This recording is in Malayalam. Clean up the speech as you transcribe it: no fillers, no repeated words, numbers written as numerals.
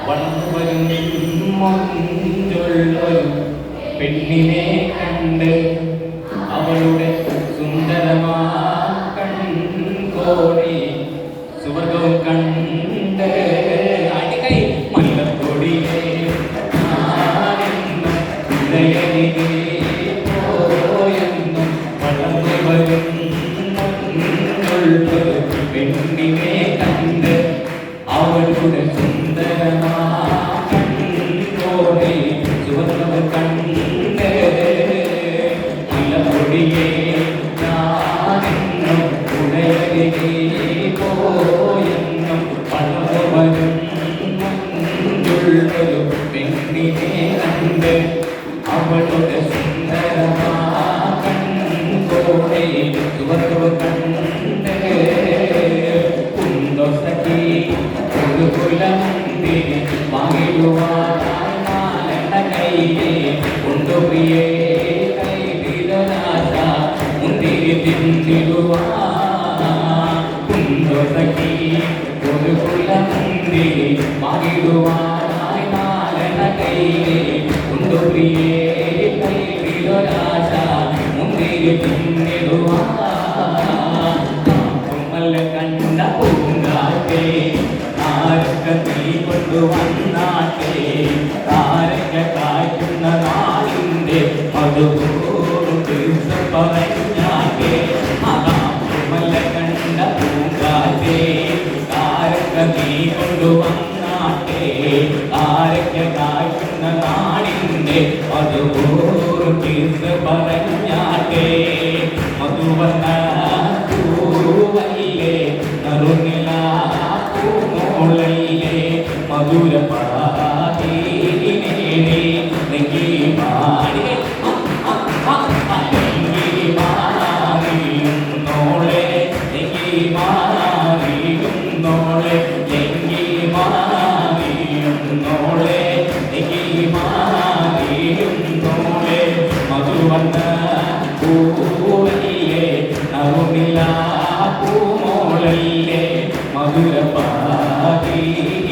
വളർന്നുവരും മൊഞ്ചുള്ളൊരു പെണ്ണിനെ കണ്ട് അവളുടെ സുന്ദരമാ കൺകോണി സുവർഗവും കണ്ട് അടികൈ മല്ലത്തൊടിയെ പോയെന്നും വളർന്നുവരും മൊഞ്ചുള്ളൊരു പെണ്ണിനെ കണ്ട് അവളുടെ സുന്ദരമാ കൺകോണി സുവർഗവും കണ്ട് മല്ലത്തൊടിയെ ഞാനെന്നും ഉടയരികെ പോയെന്നും വളർന്നുവരും മൊഞ്ചുള്ളൊരു പെണ്ണിനെ കണ്ട് അവളുടെ സുന്ദരമാ കൺകോണി സുവർഗവും കണ്ട് കുന്തോസഖി ഒരു കുലമുന്തിരി വാങ്ങിടുവാൻ കൈയെ കൊണ്ടുപ്രിയേ കൈവിടനാശ മുന്തിരി തിന്നിടുവാ കുന്തോസഖി ഒരു കുലമുന്തിരി വാങ്ങിടുവാനായി നാലണ കൈയെ കൊണ്ടുപ്രിയേ കൈവിടനാശ മുന്തിരി തിന്നിടുവാ കണ്ട പൂങ്കാറ്റേ താരക്കത്തിൽ കൊണ്ടുവന്നാട്ടെ താരക്ക കായ്ക്കുന്ന നാളിൻ്റെ അതുകൊണ്ട് പറഞ്ഞാട്ടെ അതാമല്ല കണ്ട പൂങ്കാറ്റേ താരക്കത്തിൽ കൊണ്ടുവന്നാട്ടെ താരക്ക കായ്ക്കുന്ന നാളിൻ്റെ അതുകൊണ്ട് പറഞ്ഞാട്ടെ മധുവന്ന മധുര പാതീനേടി നെങ്കി മാറി മാറിയുന്നോളെ നെങ്കി മാറിയുന്നോളെ നെങ്കി മാറിയുന്നോളെ നെങ്കി മാറിയുന്നോളെ മധുവന്ന പൂവല്ലേ നറുനില പൂമോളല്ലേ മധുര പാതീനേടി